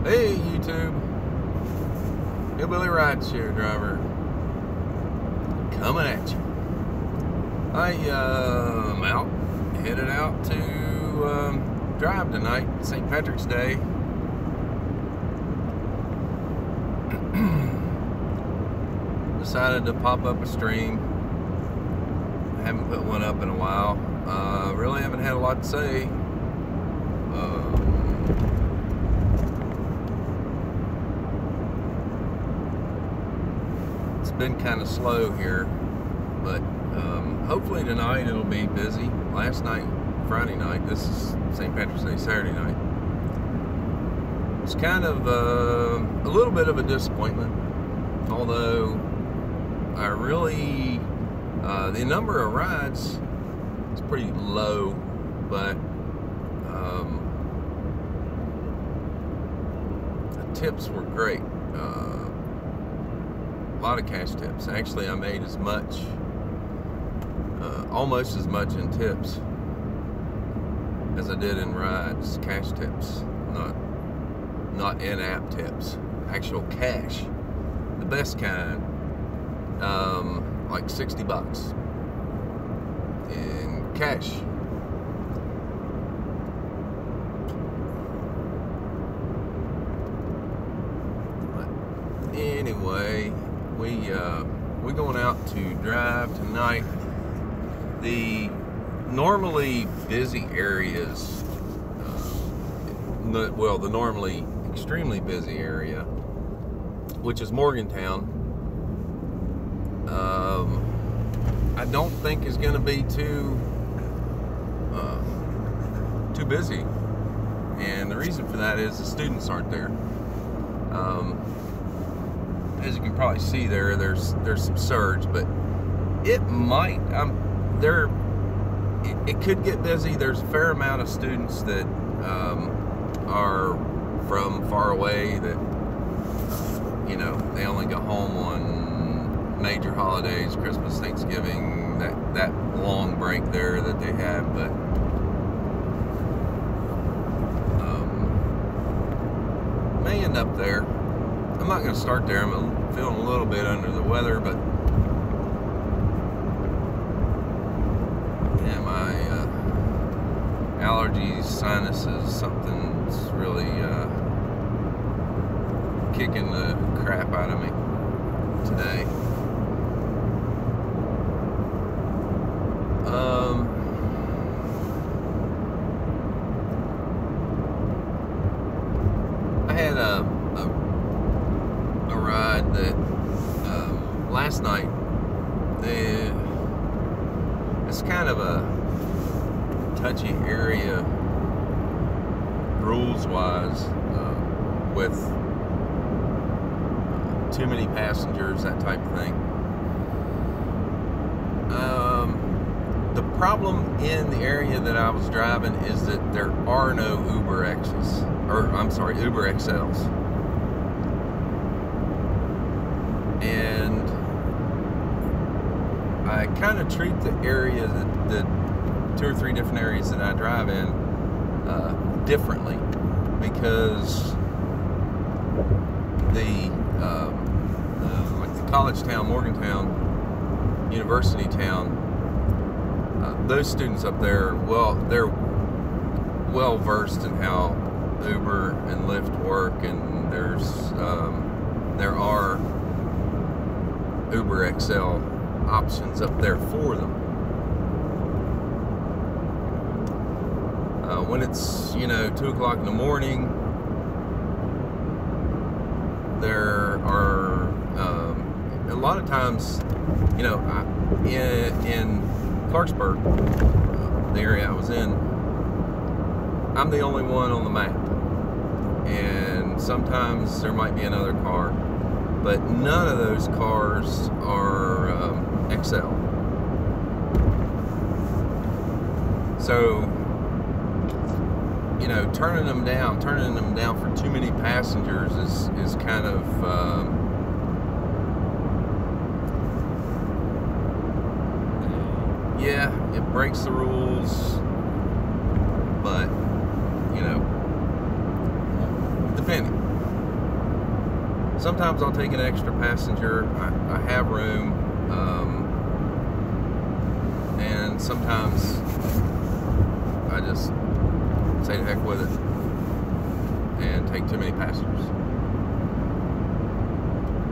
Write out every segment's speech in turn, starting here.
Hey YouTube, Hillbilly rideshare driver coming at you. I'm headed out to drive tonight, St. Patrick's Day. Decided to pop up a stream. I haven't put one up in a while. Really haven't had a lot to say. It's been kind of slow here, but hopefully tonight it'll be busy. Last night, Friday night, this is St. Patrick's Day, Saturday night. It's kind of a little bit of a disappointment, although I really, the number of rides is pretty low, but the tips were great. A lot of cash tips. Actually, I made as much, almost as much in tips as I did in rides. Cash tips, not in-app tips. Actual cash, the best kind. Like 60 bucks in cash. But anyway, we're going out to drive tonight. The normally busy areas, well, the normally extremely busy area, which is Morgantown, I don't think is going to be too busy, and the reason for that is the students aren't there. As you can probably see there's some surge, but it might it could get busy. There's a fair amount of students that are from far away that you know, they only go home on major holidays, Christmas, Thanksgiving, that long break there that they have. But may end up there. I'm not going to start there. I'm feeling a little bit under the weather, but yeah, my allergies, sinuses, something's really kicking the crap out of me today. I had a ride that last night. It's kind of a touchy area rules-wise, with too many passengers, that type of thing. The problem in the area that I was driving is that there are no Uber X's, or I'm sorry, Uber XLs. And I kind of treat the area, the 2 or 3 different areas that I drive in, differently, because like the college town, Morgantown, university town, those students up there, well, they're well versed in how Uber and Lyft work, and there are Uber XL options up there for them. When it's, you know, 2 o'clock in the morning, there are a lot of times, you know, in Clarksburg, the area I was in, I'm the only one on the map, and sometimes there might be another car, but none of those cars are XL. So, you know, turning them down for too many passengers is kind of yeah, it breaks the rules, but you know, depending. Sometimes I'll take an extra passenger. I have room, and sometimes I just say the heck with it and take too many passengers.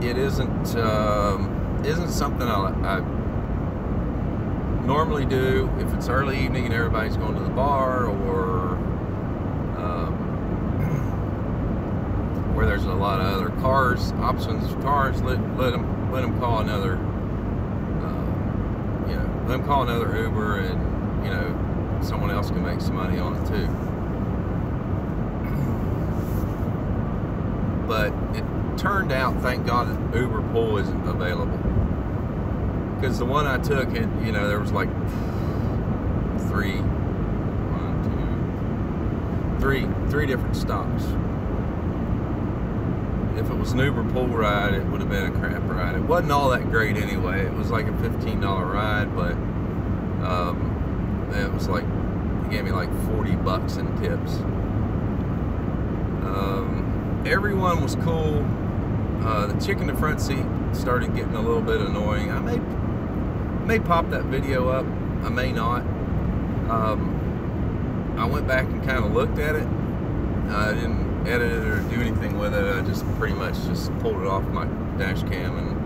It isn't something I normally do if it's early evening and everybody's going to the bar, or where there's a lot of other cars, options for cars. Let them call another, let them call another Uber, and someone else can make some money on it too. But it turned out, thank God, that Uber Pool isn't available, because the one I took, there was like three different stops. If it was an Uber Pool ride, it would have been a crap ride. It wasn't all that great anyway. It was like a $15 ride, but it was like, they gave me like 40 bucks in tips. Everyone was cool. The chick in the front seat started getting a little bit annoying. I may pop that video up. I may not. I went back and kind of looked at it. I didn't edit it or do anything with it. I just pretty much just pulled it off my dash cam and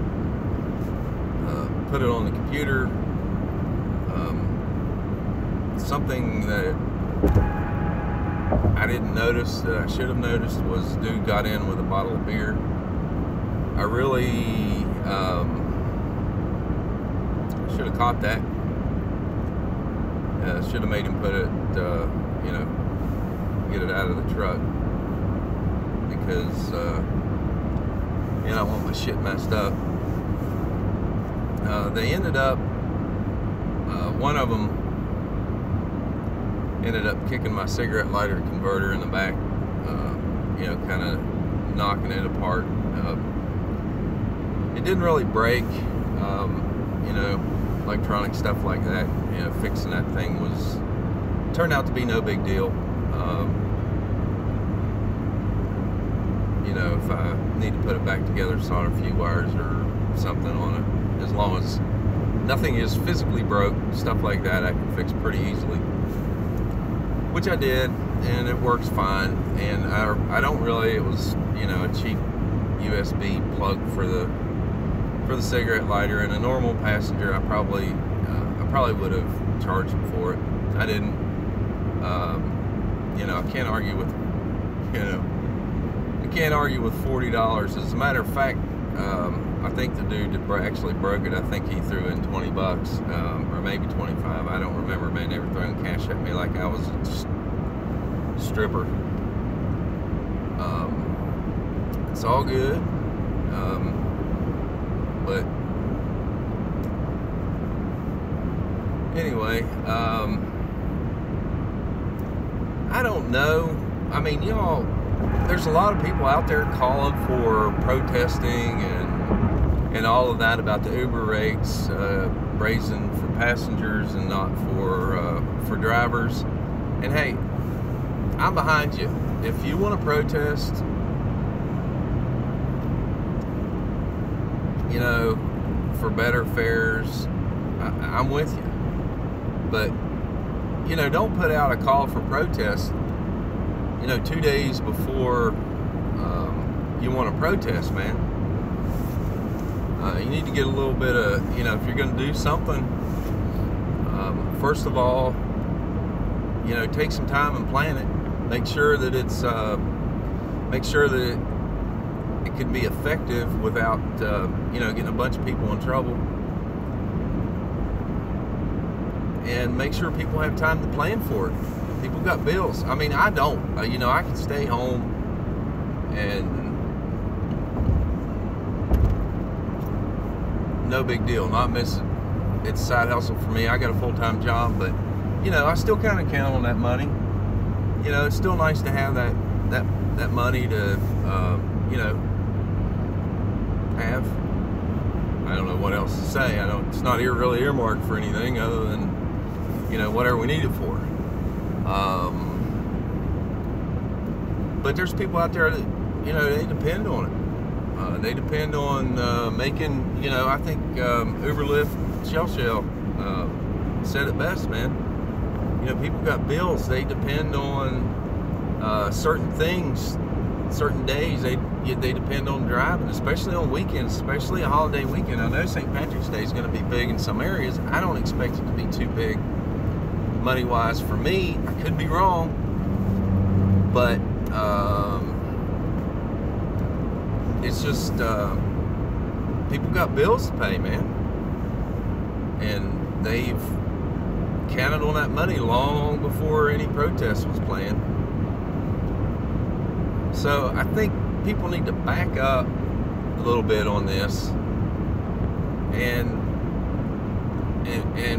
put it on the computer. Something that I didn't notice that I should have noticed was dude got in with a bottle of beer. I really should have caught that. Should have made him put it, get it out of the truck, because I don't want my shit messed up. They ended up, one of them ended up kicking my cigarette lighter converter in the back, kind of knocking it apart. It didn't really break, electronic stuff like that. Fixing that thing turned out to be no big deal. If I need to put it back together, solder a few wires or something on it, as long as nothing is physically broke, stuff like that I can fix pretty easily, which I did, and it works fine. And I don't really, it was a cheap USB plug for the cigarette lighter, and a normal passenger I probably would have charged him for it. I didn't. I can't argue with $40. As a matter of fact, I think the dude that actually broke it, I think he threw in 20 bucks, or maybe 25. I don't remember, man. They were throwing cash at me like I was a stripper. It's all good. But anyway, I don't know. I mean, y'all, there's a lot of people out there calling for protesting and all of that about the Uber rates, raising for passengers and not for drivers. And hey, I'm behind you. If you want to protest, for better fares, I'm with you. But don't put out a call for protest 2 days before you want to protest, man. You need to get a little bit of, if you're going to do something, first of all, take some time and plan it. Make sure that it can be effective without, getting a bunch of people in trouble. And make sure people have time to plan for it. People got bills. I mean, I don't. I can stay home and no big deal. Not miss it. It's a side hustle for me. I got a full-time job, but I still kind of count on that money. It's still nice to have that money to have. I don't know what else to say. It's not really earmarked for anything other than whatever we need it for. But there's people out there that they depend on it. They depend on making, you know, I think Uber, Lyft, Shell said it best, man. You know, people got bills. They depend on certain things, certain days. They depend on driving, especially on weekends, especially a holiday weekend. I know St. Patrick's Day is going to be big in some areas. I don't expect it to be too big money-wise for me. I could be wrong, but it's just people got bills to pay, man, and they've counted on that money long before any protest was planned. So I think people need to back up a little bit on this and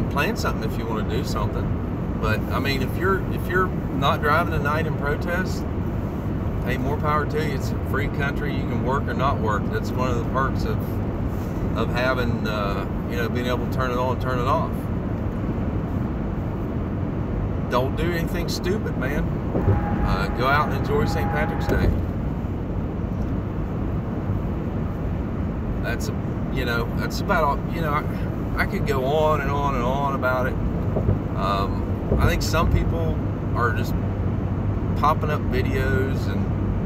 plan something if you want to do something. But I mean, if you're not driving tonight in protest, hey, more power to you. It's a free country. You can work or not work. That's one of the perks of having you know, being able to turn it on and turn it off. Don't do anything stupid, man. Go out and enjoy St. Patrick's Day. That's, you know, that's about all. You know, I could go on and on and on about it. I think some people are just popping up videos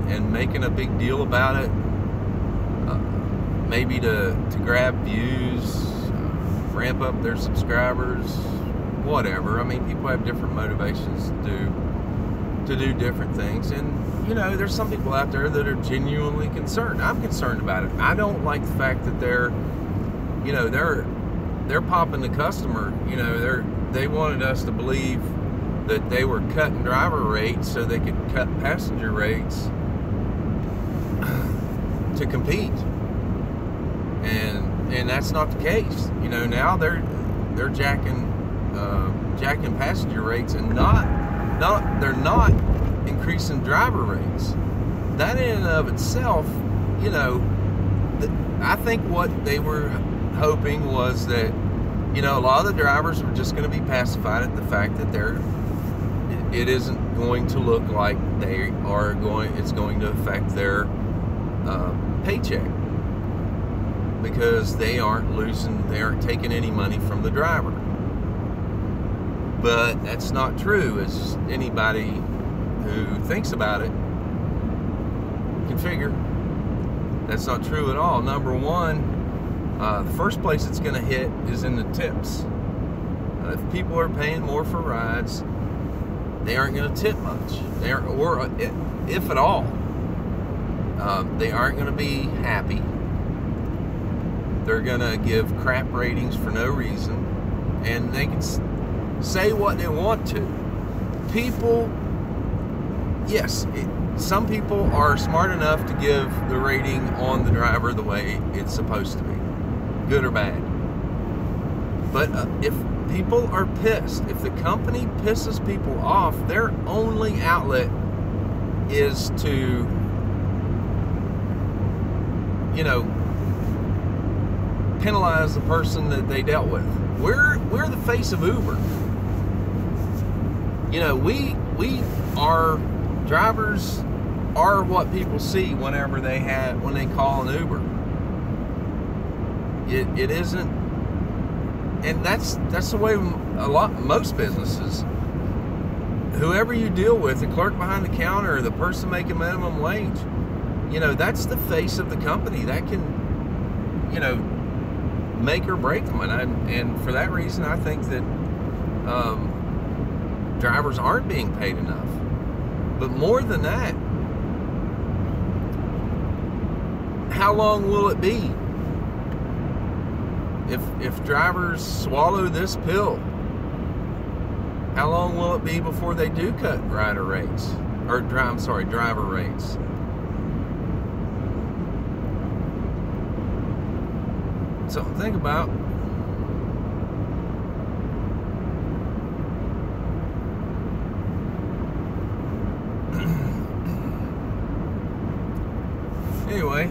and making a big deal about it, maybe to grab views, ramp up their subscribers, whatever. I mean, people have different motivations to do different things, and you know, there's some people out there that are genuinely concerned. I'm concerned about it. I don't like the fact that they're popping the customer. You know, they wanted us to believe that they were cutting driver rates so they could cut passenger rates to compete, and that's not the case. You know, now they're jacking passenger rates and they're not increasing driver rates. That in and of itself, you know, I think what they were hoping was that, you know, a lot of the drivers were just going to be pacified at the fact that it isn't going to look like it's going to affect their paycheck, because they aren't taking any money from the driver. But that's not true, as anybody who thinks about it can figure. That's not true at all. Number one, the first place it's going to hit is in the tips. If people are paying more for rides, they aren't going to tip much. Or if at all, they aren't going to be happy. They're going to give crap ratings for no reason, and they can say what they want to. People, yes, some people are smart enough to give the rating on the driver the way it's supposed to be, good or bad. But if people are pissed, if the company pisses people off, their only outlet is to, you know, penalize the person that they dealt with. We're the face of Uber. You know, we are, drivers are what people see whenever when they call an Uber. It isn't, and that's the way most businesses, whoever you deal with, the clerk behind the counter, the person making minimum wage, you know, that's the face of the company. That can, you know, make or break them. And for that reason, I think that drivers aren't being paid enough. But more than that, how long will it be if drivers swallow this pill? How long will it be before they do cut driver rates? Something to think about. Anyway,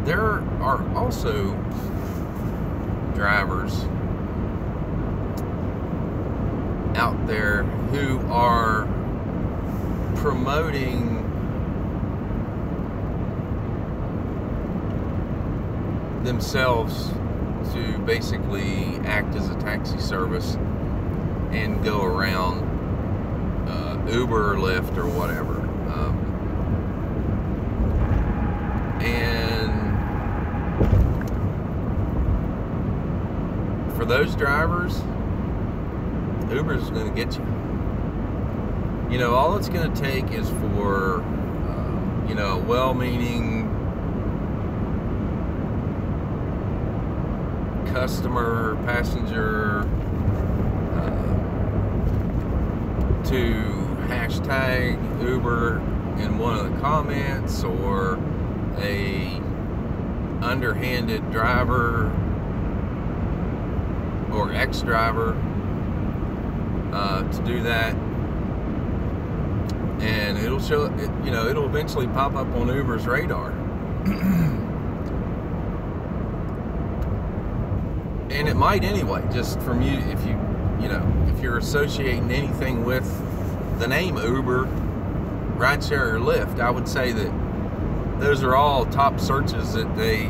There are also drivers out there who are promoting themselves to basically act as a taxi service and go around Uber or Lyft or whatever. And for those drivers, Uber is going to get you. You know, all it's going to take is for, you know, a well-meaning customer, passenger, to hashtag Uber in one of the comments, or a underhanded driver or ex-driver to do that, and it'll show it, you know, it'll eventually pop up on Uber's radar. And it might anyway, just from you, if if you're associating anything with the name Uber, rideshare, or Lyft. I would say that those are all top searches that they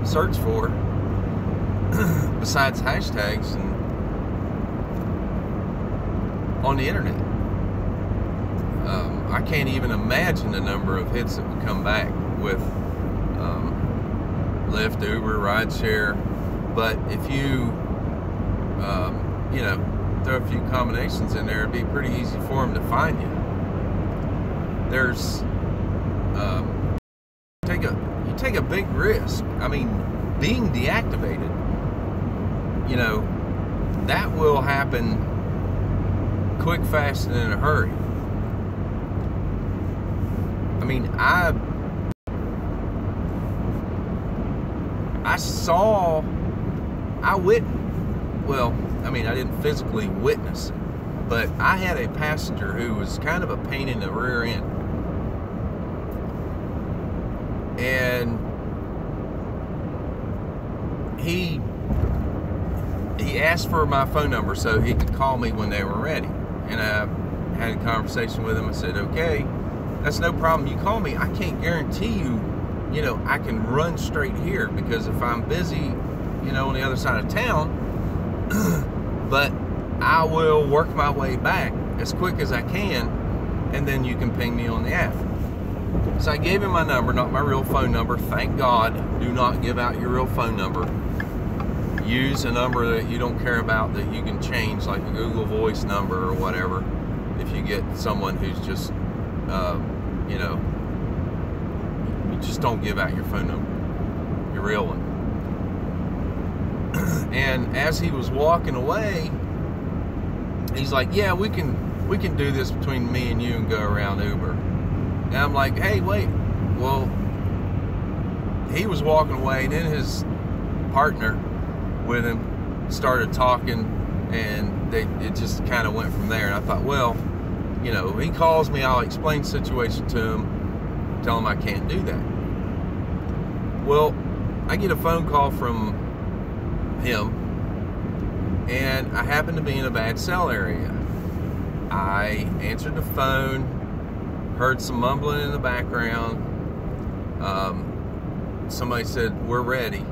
search for, besides hashtags and on the internet. I can't even imagine the number of hits that would come back with Lyft, Uber, rideshare. But if you, you know, throw a few combinations in there, it'd be pretty easy for them to find you. There's, you take a big risk. I mean, being deactivated, you know, that will happen quick, fast, and in a hurry. I mean, I didn't physically witness it, but I had a passenger who was kind of a pain in the rear end. And he asked for my phone number so he could call me when they were ready. And I had a conversation with him. I said, okay, that's no problem. You call me. I can't guarantee you, you know, I can run straight here, because if I'm busy, you know, on the other side of town, but I will work my way back as quick as I can, and then you can ping me on the app. So I gave him my number, not my real phone number. Thank God, do not give out your real phone number. Use a number that you don't care about, that you can change, like a Google Voice number or whatever, if you get someone who's just, you know, you just don't give out your phone number, your real one. And as he was walking away, he's like, yeah, we can do this between me and you and go around Uber. And I'm like, hey, wait. Well, he was walking away, and then his partner with him started talking, and it just kind of went from there. And I thought, well, you know, he calls me, I'll explain the situation to him, tell him I can't do that. Well, I get a phone call from him, and I happen to be in a bad cell area. I answered the phone, heard some mumbling in the background. Somebody said, we're ready,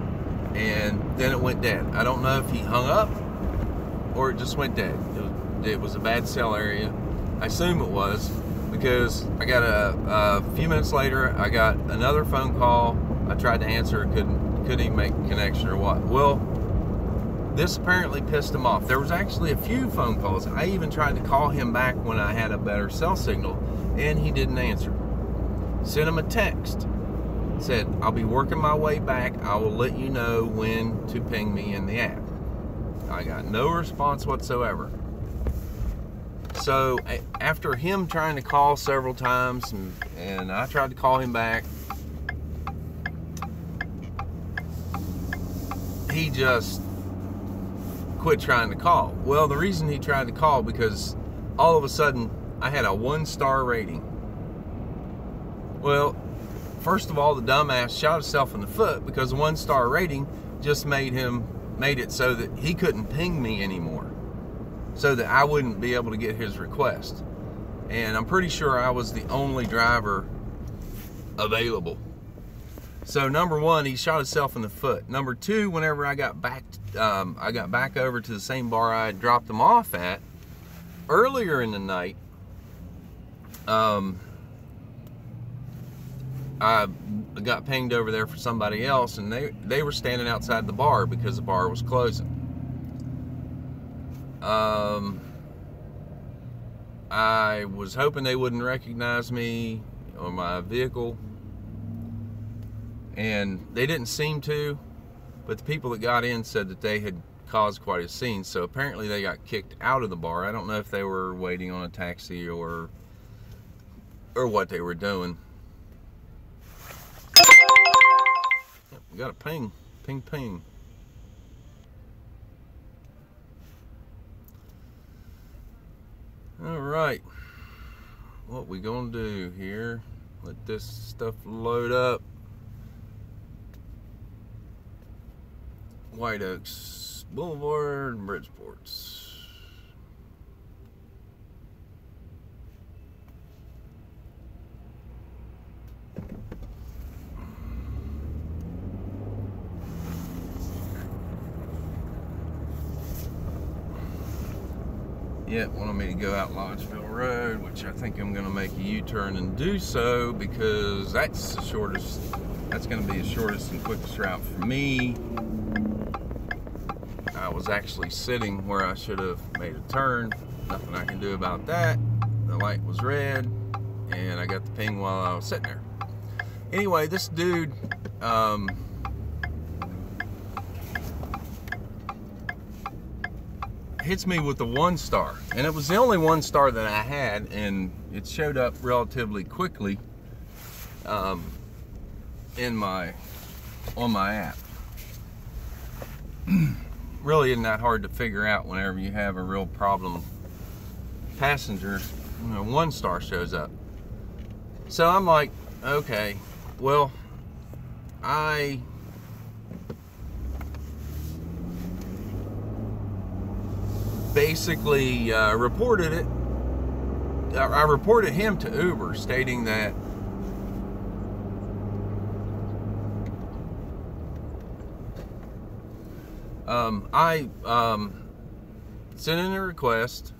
and then it went dead. I don't know if he hung up or it just went dead. It was a bad cell area. I assume it was, because I got a few minutes later, I got another phone call. I tried to answer, couldn't even make a connection or what. Well, this apparently pissed him off. There was actually a few phone calls. I even tried to call him back when I had a better cell signal, and he didn't answer. Sent him a text. Said, I'll be working my way back. I will let you know when to ping me in the app. I got no response whatsoever. So after him trying to call several times, and I tried to call him back, he just quit trying to call. Well, the reason he tried to call, because all of a sudden I had a 1-star rating. Well, first of all, the dumbass shot himself in the foot because the 1-star rating just made it so that he couldn't ping me anymore, so that I wouldn't be able to get his request. And I'm pretty sure I was the only driver available. So number one, he shot himself in the foot. Number two, whenever I got back over to the same bar I had dropped him off at earlier in the night, I got pinged over there for somebody else, and they were standing outside the bar because the bar was closing. I was hoping they wouldn't recognize me or my vehicle, and they didn't seem to, but the people that got in said that they had caused quite a scene, so apparently they got kicked out of the bar. I don't know if they were waiting on a taxi or what they were doing. We got a ping, ping, ping. All right, what we gonna do here? Let this stuff load up. White Oaks Boulevard, Bridgeports. Yeah, wanted me to go out Lodgeville Road, which I think I'm going to make a U-turn and do so, because that's the shortest. That's going to be the shortest and quickest route for me. I was actually sitting where I should have made a turn. Nothing I can do about that. The light was red, and I got the ping while I was sitting there. Anyway, this dude, hits me with the 1-star, and it was the only 1-star that I had, and it showed up relatively quickly on my app. Really isn't that hard to figure out whenever you have a real problem passenger. 1-star shows up. So I'm like, okay, well, I basically reported it. I reported him to Uber, stating that I sent in a request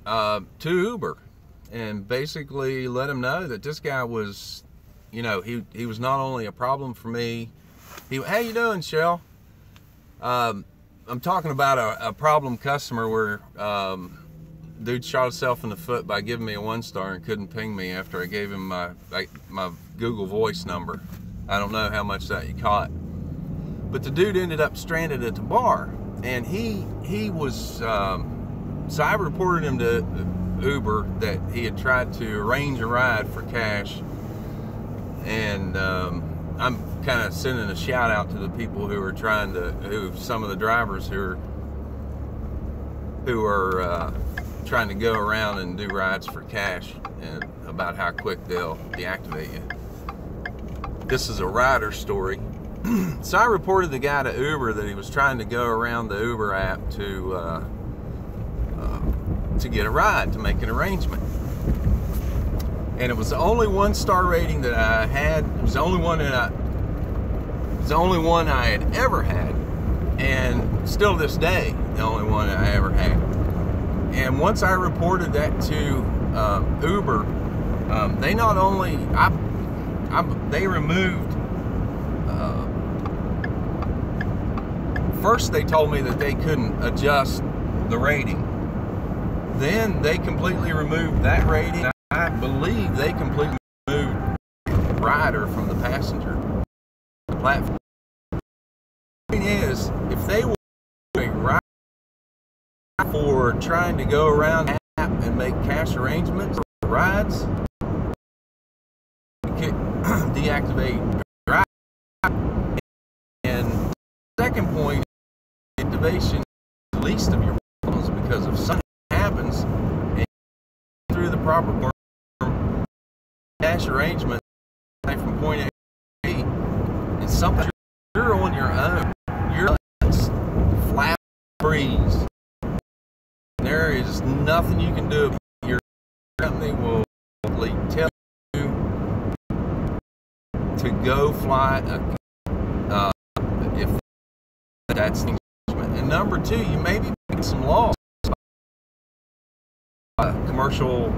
to Uber and basically let him know that this guy was, he was not only a problem for me. How you doing, Shell? I'm talking about a problem customer where dude shot himself in the foot by giving me a 1-star and couldn't ping me after I gave him my Google Voice number. I don't know how much that you caught, but the dude ended up stranded at the bar, and he was so I reported him to Uber that he had tried to arrange a ride for cash, and I'm kind of sending a shout out to the people who are some of the drivers who are trying to go around and do rides for cash, and about how quick they'll deactivate you. This is a rider story. So I reported the guy to Uber that he was trying to go around the Uber app to get a ride, to make an arrangement. And it was the only 1-star rating that I had. It was the only one I had ever had, and still this day, the only one I ever had. And once I reported that to Uber, they not only they removed. First, they told me that they couldn't adjust the rating. Then they completely removed that rating. I believe they completely removed the rider from the passenger platform. The thing is, if they were a rider for trying to go around the app and make cash arrangements for rides, deactivate drive. And second point, activation is the least of your problems, because if something happens and through the proper dash arrangement from point A to B. It's something you're on your own. You're flat breeze. There is nothing you can do. Your company will tell you to go fly if that's the arrangement. And number two, you may be making some loss. Commercial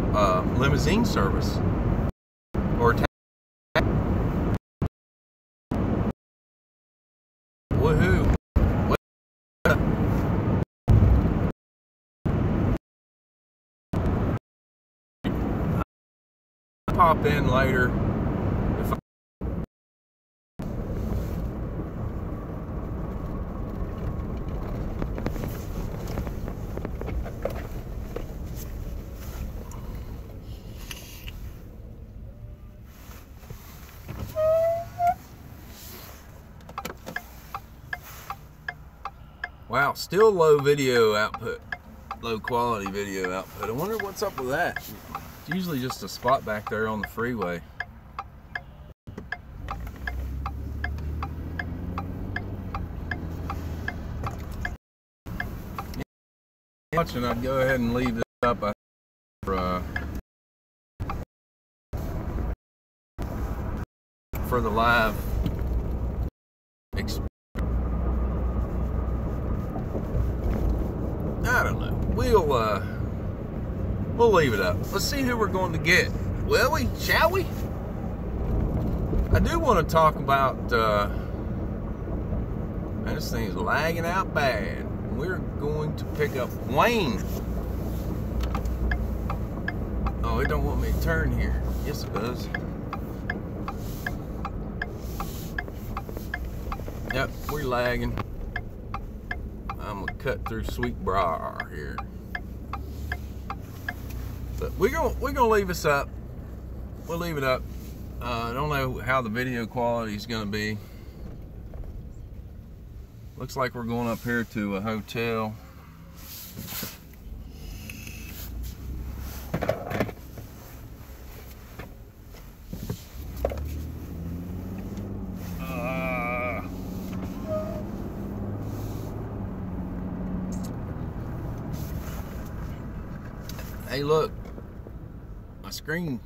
limousine service or woohoo. I'll pop in later if wow, still low video output, low quality video output. I wonder what's up with that. It's usually just a spot back there on the freeway. Watching, I'd go ahead and leave this up for the live experience. I don't know. We'll leave it up. Let's see who we're going to get. Will we? Shall we? I do want to talk about man, this thing's lagging out bad. We're going to pick up Wayne. Oh, it don't want me to turn here. Yes, it does. Yep, we're lagging. I'm gonna cut through Sweetbriar here, but we're gonna leave this up. We'll leave it up. I don't know how the video quality is gonna be. Looks like we're going up here to a hotel. Hey, look, my screen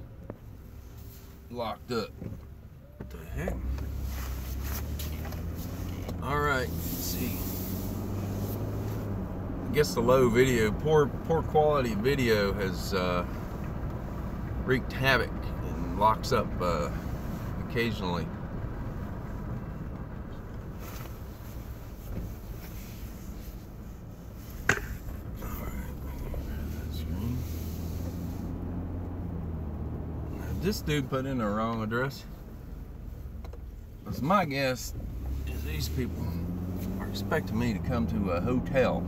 locked up. What the heck? All right, let's see. I guess the low video, poor quality video has wreaked havoc and locks up occasionally. This dude put in the wrong address. Because my guess is these people are expecting me to come to a hotel.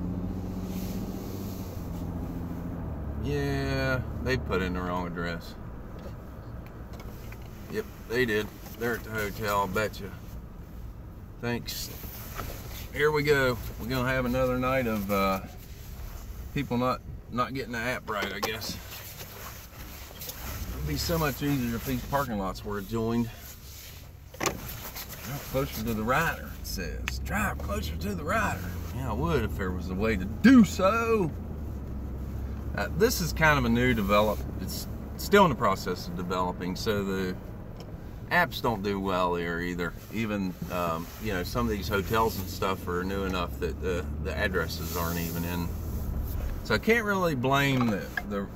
Yeah, they put in the wrong address. Yep, they did. They're at the hotel, I'll bet you. Thanks. Here we go. We're gonna have another night of people not getting the app right, I guess. It'd be so much easier if these parking lots were joined. Drive closer to the rider, it says. Drive closer to the rider. Yeah, I would if there was a way to do so. This is kind of a new development. It's still in the process of developing, so the apps don't do well there either. Even you know, some of these hotels and stuff are new enough that the addresses aren't even in. So I can't really blame the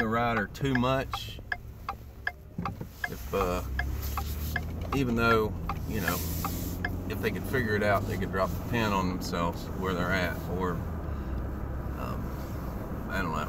rider too much. If even though, you know, if they could figure it out, they could drop the pin on themselves where they're at, or I don't know.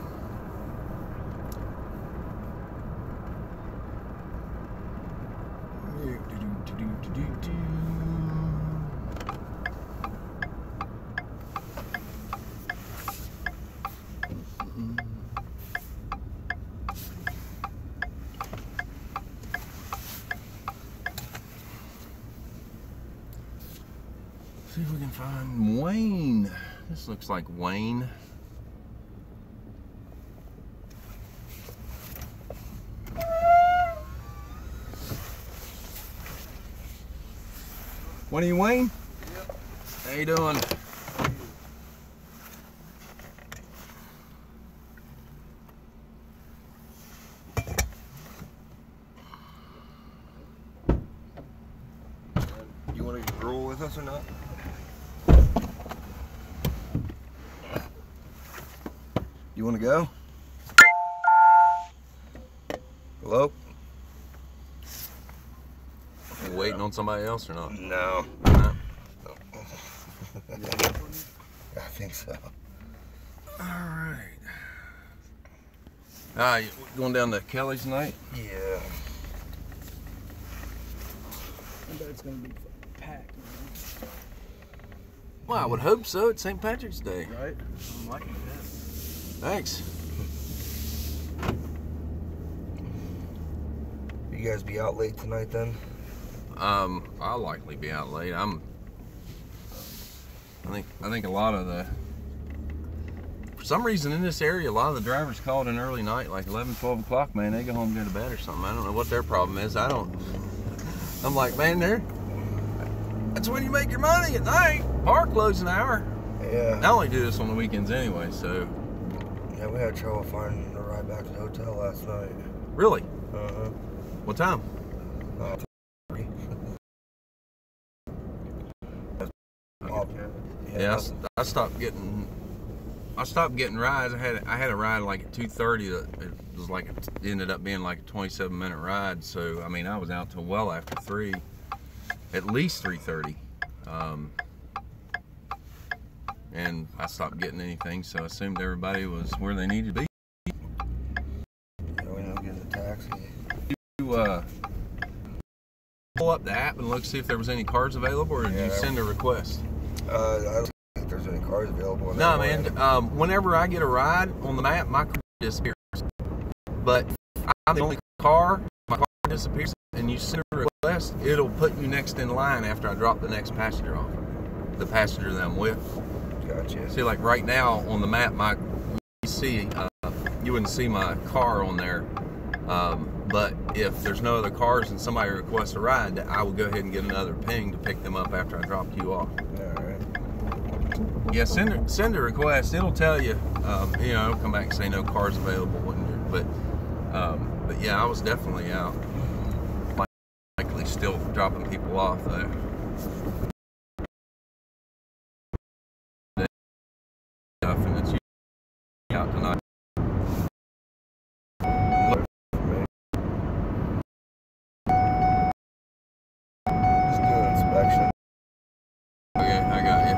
See if we can find Wayne. This looks like Wayne. What are you, Wayne? Yep. How you doing? You want to roll with us or not? You want to go? Hello? You waiting on somebody else or not? No. No. I think so. All right. You going down to Kelly's tonight? Yeah. I bet it's gonna be packed, man. Well, I would hope so. It's St. Patrick's Day. Right? I'm liking that. Thanks. You guys be out late tonight then? I'll likely be out late. I think a lot of the, for some reason in this area, a lot of the drivers call it an early night, like 11, 12 o'clock, man. They go home and go to bed or something. I don't know what their problem is. I'm like, man, that's when you make your money at night. Park closes an hour. Yeah. I only do this on the weekends anyway, so. Yeah, we had trouble finding a ride back to the hotel last night. Really? Uh-huh. What time? 3. Yeah, I stopped getting rides. I had a ride like at 2:30 that it was like it ended up being like a 27-minute ride. So I mean, I was out till well after 3, at least 3:30, and I stopped getting anything. So I assumed everybody was where they needed to be. Yeah, we ended up getting a taxi. You pull up the app and look see if there was any cars available, or did you send a request? I don't think there's any cars available. No, man. Whenever I get a ride on the map, my car disappears. But if I'm the only car, my car disappears, and you send a request, it'll put you next in line after I drop the next passenger off, the passenger that I'm with. Gotcha. See, like right now on the map, you wouldn't see my car on there. But if there's no other cars and somebody requests a ride, I will go ahead and get another ping to pick them up after I drop you off. Alright. Yeah, send a request. It'll tell you, it'll come back and say no cars available. But yeah, I was definitely out. Likely still dropping people off though. And it's out tonight. Just do an inspection. Okay, I got you.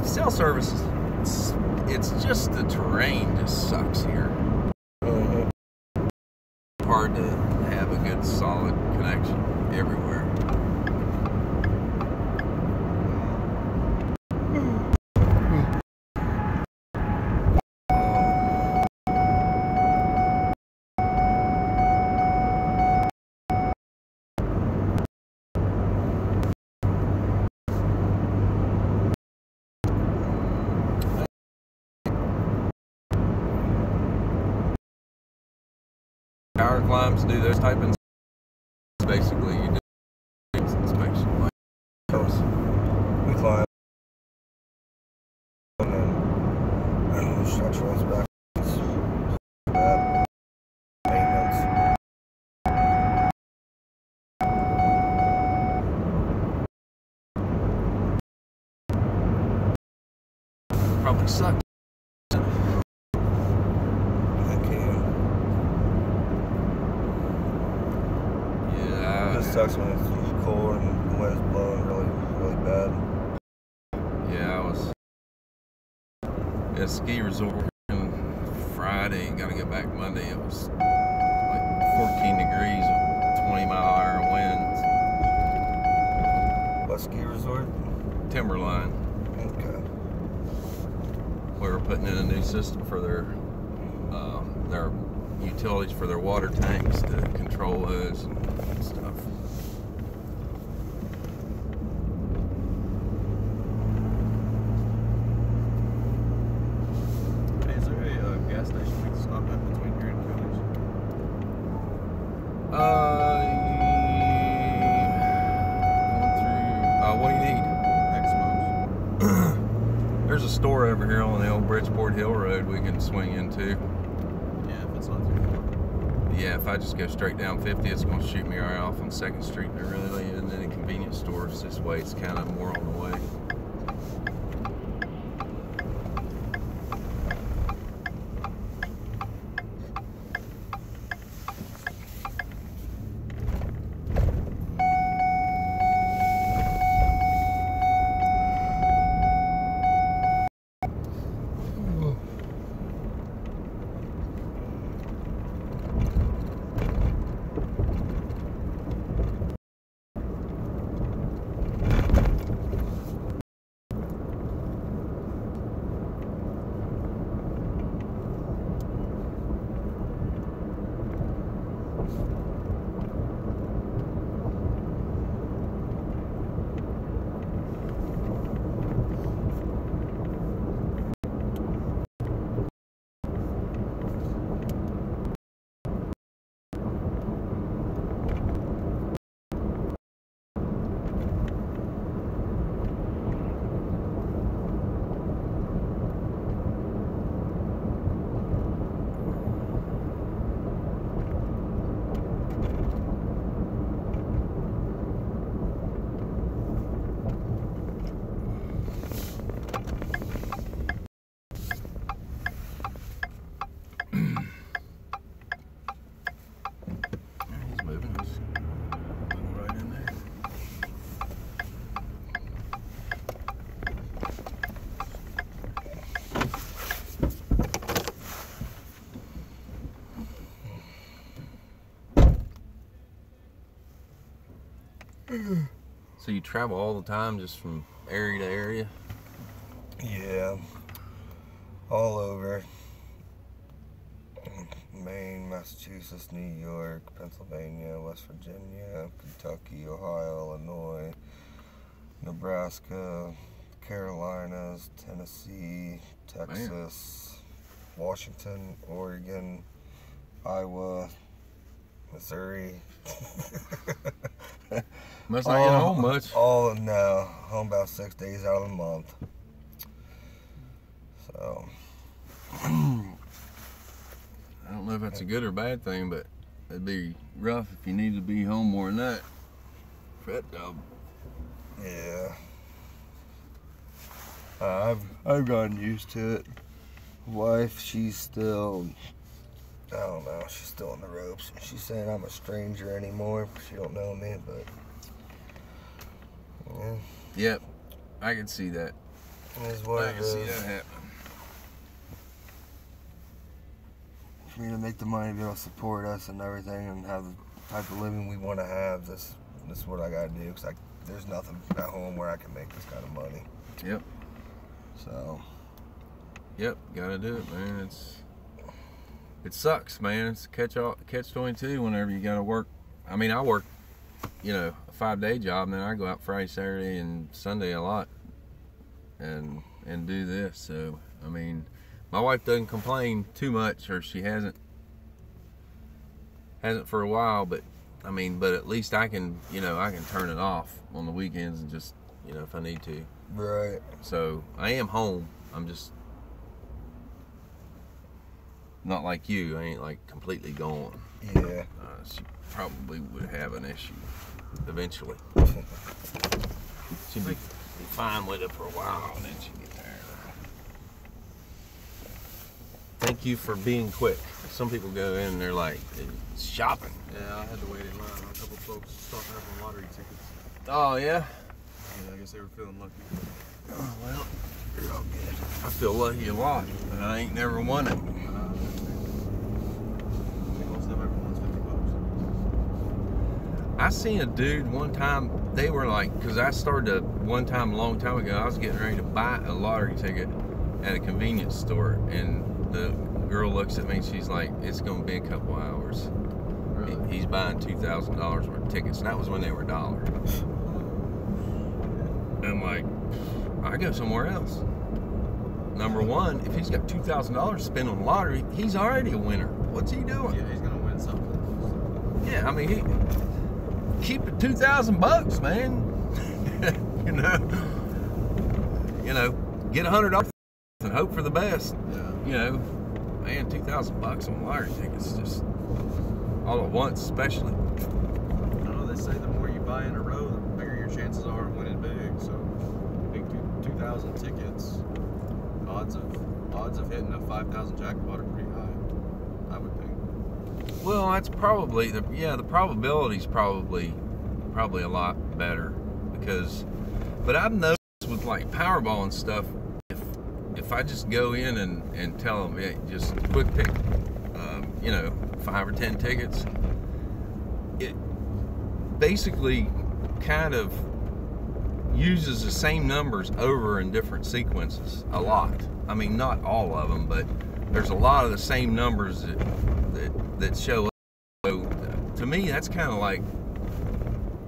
Cell services. It's just the terrain just sucks here. Hard to have a good solid connection everywhere. Power climbs do those type of basically you do inspection like those. We climb and structural inspections. Maintenance. Probably suck. Sucks when it's cold and the wind's blowing really bad. Yeah, I was at a ski resort Friday, got to get back Monday. It was like 14 degrees with 20-mile-an-hour winds. What ski resort? Timberline. Okay. We were putting in a new system for their utilities for their water tanks to control those and stuff. Is there a gas station we can store over here on the old Bridgeport Hill Road we can swing into. Yeah, if it's not too far. Yeah, if I just go straight down 50, it's going to shoot me right off on 2nd Street. There really isn't any convenience stores this way. It's kind of more on the way. So you travel all the time just from area to area? Yeah, all over. Maine, Massachusetts, New York, Pennsylvania, West Virginia, Kentucky, Ohio, Illinois, Nebraska, Carolinas, Tennessee, Texas, Washington, Oregon, Iowa, Missouri. Must not get home much. No, home about 6 days out of the month. So I don't know if that's a good or bad thing, but it'd be rough if you needed to be home more than that for that job. yeah, I've gotten used to it. Wife, she's still, I don't know, she's still in the ropes. She's saying I'm a stranger anymore. She don't know me, but yeah, Yep, I can see that. it is what I it can see is. that happen. For me to make the money to be able to support us and everything and have the type of living we want to have, this is what I gotta do, because there's nothing at home where I can make this kind of money. Yep. So Yep, gotta do it, man. It sucks, man. It's catch-22 whenever you gotta work. I mean, I work, a 5-day job, and then I go out Friday, Saturday, and Sunday a lot, and do this. So, I mean, my wife doesn't complain too much, or she hasn't for a while. But I mean, at least I can, I can turn it off on the weekends and just, if I need to. right. So I am home. I'm just not like you. I ain't like completely gone. Yeah. She probably would have an issue eventually. She'd be fine with it for a while, and then she'd get tired of it. Thank you for being quick. Some people go in and they're like, it's shopping. Yeah, I had to wait in line on a couple folks stocking up on lottery tickets. Oh, yeah? Yeah, I guess they were feeling lucky. Oh, well, you're all good. I feel lucky a lot, but I ain't never won it. I think most of them ever won $50. I seen a dude one time, they were like, because I started one time a long time ago, I was getting ready to buy a lottery ticket at a convenience store, and the girl looks at me and she's like, it's going to be a couple hours. Really? He's buying $2,000 worth of tickets, and that was when they were $1. And I'm like, I go somewhere else. Number one, if he's got $2,000 to spend on the lottery, he's already a winner. What's he doing? Yeah, he's gonna win something. Yeah, I mean, keep the $2,000, man. Get $100. and hope for the best. Yeah. You know, man, $2,000 on lottery tickets, just all at once, especially. I know they say the more you buy in a row, the bigger your chances are of winning big. So, big 2,000 tickets, odds of hitting a 5,000 jackpot are pretty high, I would think. Well, that's probably the probability's probably a lot better because, but I've noticed with like Powerball and stuff, if I just go in and tell them, hey, just quick pick, you know, 5 or 10 tickets, it basically kind of uses the same numbers over in different sequences a lot. I mean, not all of them, but there's a lot of the same numbers that show up. So to me, that's kind of like,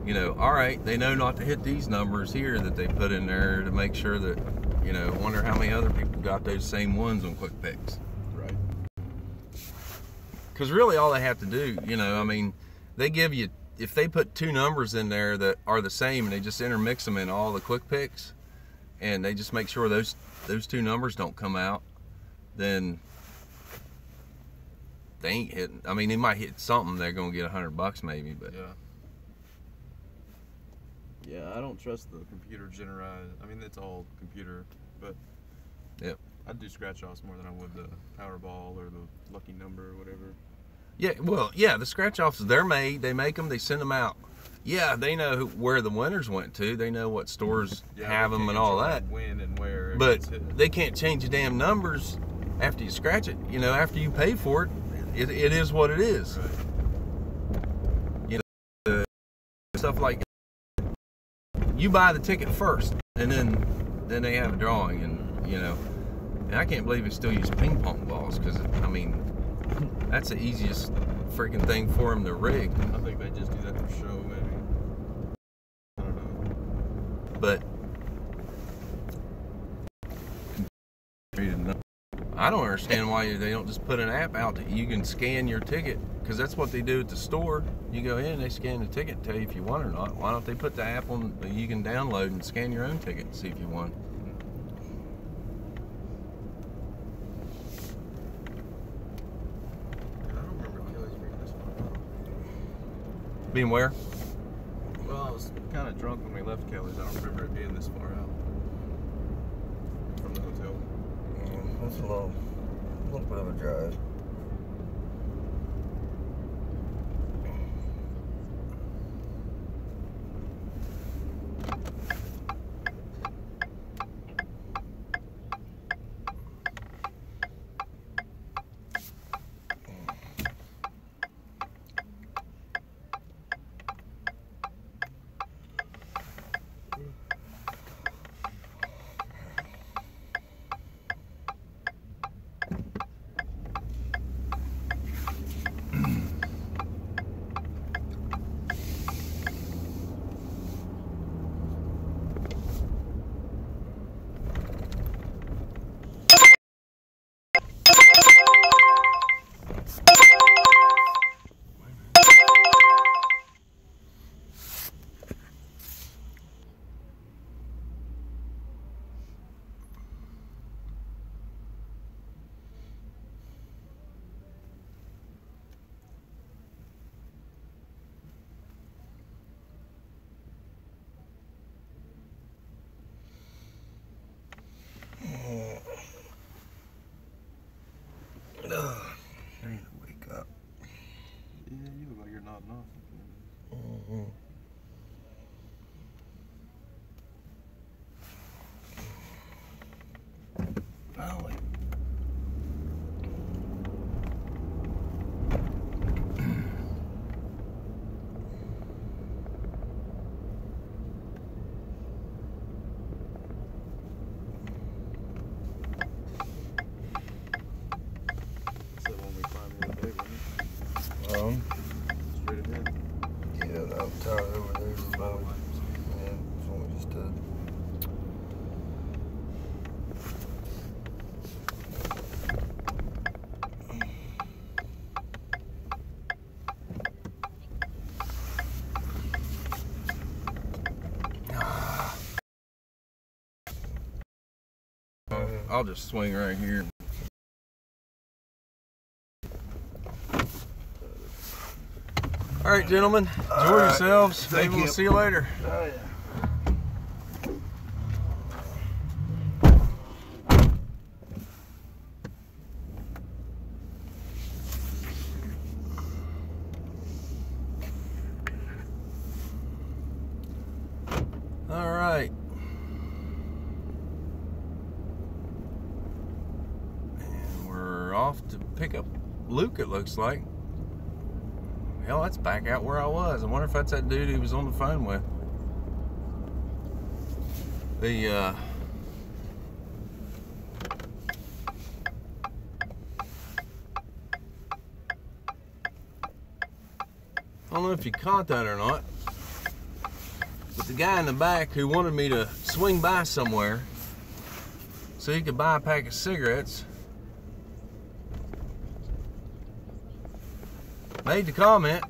you know, all right, they know not to hit these numbers here that they put in there to make sure that, you know, wonder how many other people got those same ones on quick picks. Right. Because really all they have to do, you know, I mean, they give you, if they put 2 numbers in there that are the same and they just intermix them in all the quick picks and they just make sure those 2 numbers don't come out, then they ain't hitting. I mean, they might hit something, they're going to get $100 maybe, but Yeah, I don't trust the computer generized. I mean, it's all computer, but Yep. I'd do scratch-offs more than I would the Powerball or the lucky number or whatever. Yeah, well, yeah, the scratch-offs, they're made, they make them, they send them out. Yeah, they know where the winners went to, they know what stores have them and all that. When and where it But gets hit. they can't change the damn numbers after you scratch it. You know, after you pay for it, it is what it is. Right. You know, stuff like you buy the ticket first, and then they have a drawing, and you know, and I can't believe they still use ping pong balls because I mean, that's the easiest freaking thing for them to rig. I think they just do that for show, maybe. I don't know. But I don't understand why they don't just put an app out that you can scan your ticket, because that's what they do at the store. You go in, they scan the ticket and tell you if you won or not. Why don't they put the app on that you can download and scan your own ticket and see if you won? I don't remember Kelly's being this far out. Being where? Well, I was kind of drunk when we left Kelly's. I don't remember it being this far out from the hotel. That's a little bit of a drive. I'll just swing right here. All right, gentlemen, enjoy yourselves. Maybe we'll see you later. Oh, yeah. All right. And we're off to pick up Luke, it looks like. Hell, that's back out where I was. I wonder if that's that dude he was on the phone with. I don't know if you caught that or not, but the guy in the back who wanted me to swing by somewhere so he could buy a pack of cigarettes made the comment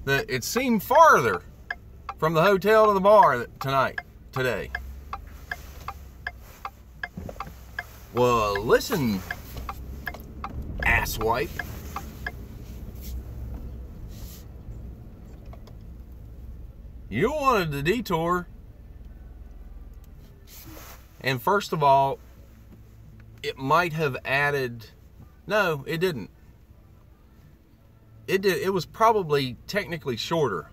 that it seemed farther from the hotel to the bar today. Well, listen, asswipe. You wanted the detour, and first of all, it might have added, no, it didn't. It was probably technically shorter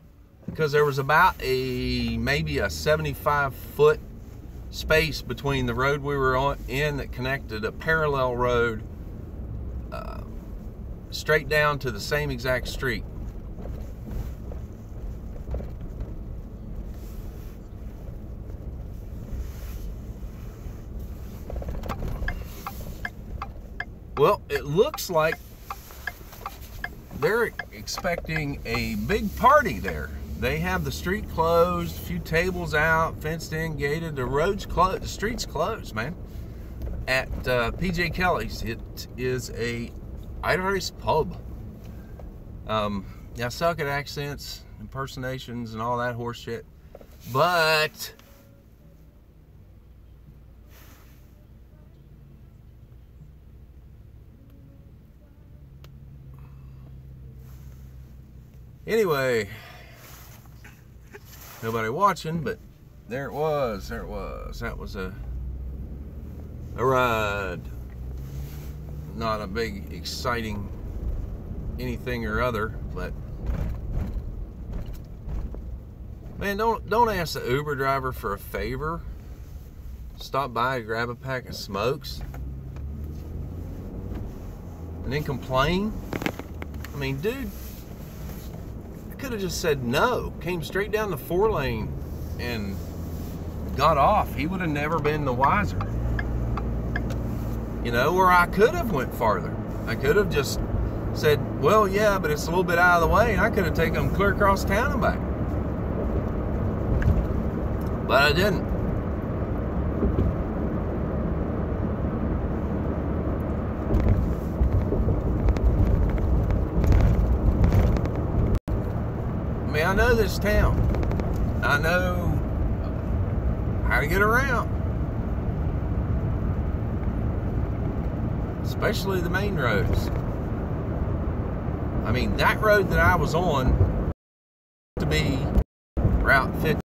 because there was about maybe a 75-foot space between the road we were in that connected a parallel road straight down to the same exact street. Well, it looks like they're expecting a big party there. They have the street closed, a few tables out, fenced in, gated. The road's closed, the street's closed, man. At PJ Kelly's, it is a Irish pub. Yeah, I suck at accents, impersonations, and all that horse shit. But anyway, nobody watching, but there it was. That was a ride. Not a big, exciting anything or other, but man, don't ask the Uber driver for a favor. Stop by and grab a pack of smokes and then complain. I mean, dude, I could have just said no, came straight down the 4-lane and got off. He would have never been the wiser. You know, or I could have went farther. I could have just said, well, yeah, but it's a little bit out of the way, and I could have taken them clear across town and back. But I didn't. I mean, I know this town. I know how to get around. Especially the main roads. I mean, that road that I was on to be Route 50.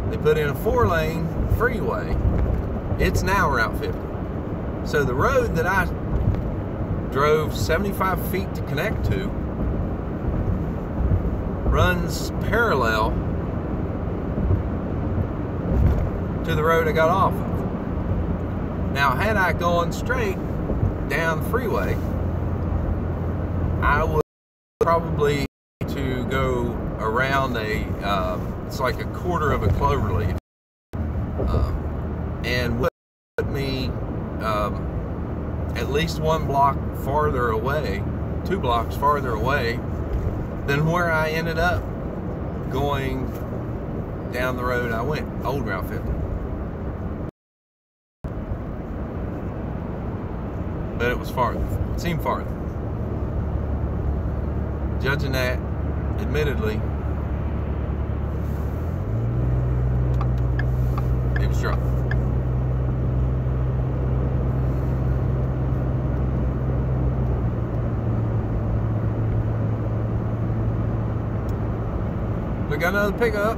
They put in a 4-lane freeway. It's now Route 50. So the road that I drove 75 feet to connect to runs parallel to the road I got off of. Now, had I gone straight down the freeway, I would probably to go around it's like a quarter of a clover leaf, and would put me at least 1 block farther away, 2 blocks farther away than where I ended up going down the road I went, old Route 50. But it was farther. It seemed farther. Judging that, admittedly, it was drunk. got another pickup.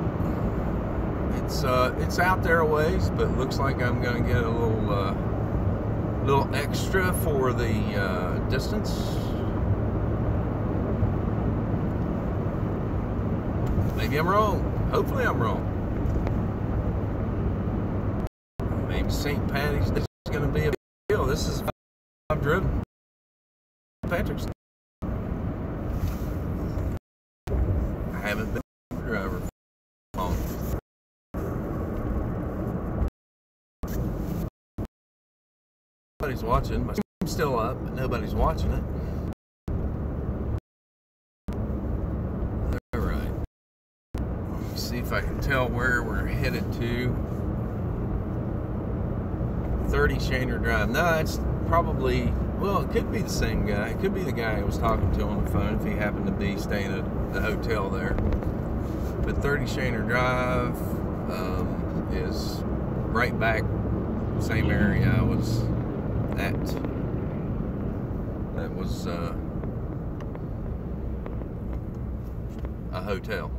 It's out there a ways, but looks like I'm gonna get a little extra for the distance. Maybe I'm wrong. Hopefully I'm wrong. Maybe St. Patty's Day is gonna be a big deal. This is I've driven Patrick's. I haven't been a driver for long. Nobody's watching. My screen's still up, but nobody's watching it. All right. Let me see if I can tell where we're headed to. 30 Shaner Drive. No, it's probably, well, it could be the same guy. It could be the guy I was talking to on the phone if he happened to be staying at the hotel there. But 30 Shaner Drive is right back, same area I was at. That was a hotel.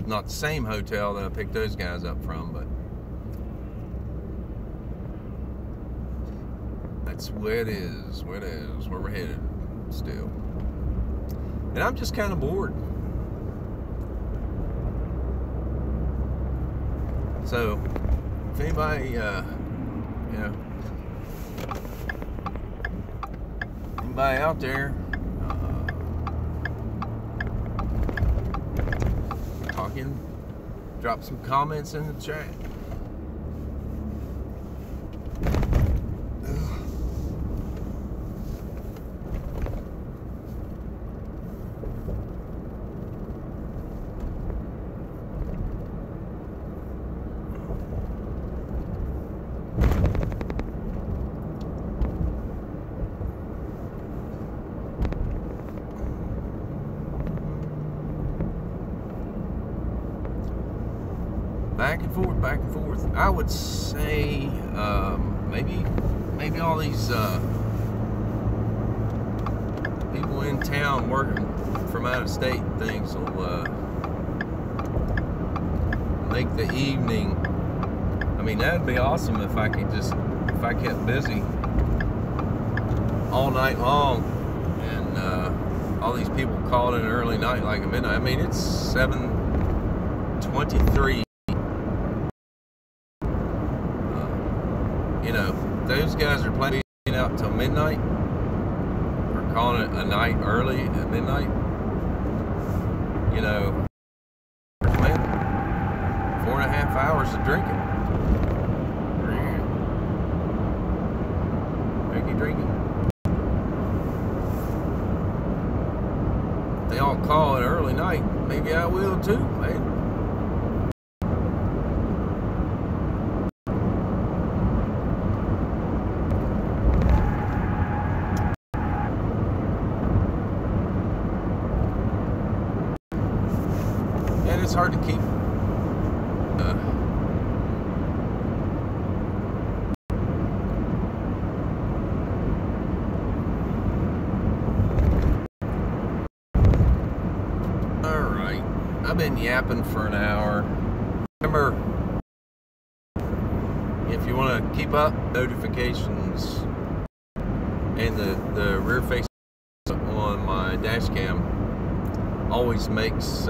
Not the same hotel that I picked those guys up from, but that's where it is, where we're headed still. And I'm just kind of bored. So, if anybody, you know, anybody out there talking, drop some comments in the chat. Back and forth, back and forth. I would say maybe all these people in town working from out of state and things will make the evening. I mean, that'd be awesome if I kept busy all night long, and all these people called in early night like a midnight. I mean, it's 7:23. You know, those guys are playing out till midnight, or calling it a night early at midnight. You know, man, 4.5 hours of drinking. Drinking. They all call it early night. Maybe I will too, man. It's hard to keep Alright, I've been yapping for an hour. Remember, if you want to keep up notifications and the rear face on my dash cam always makes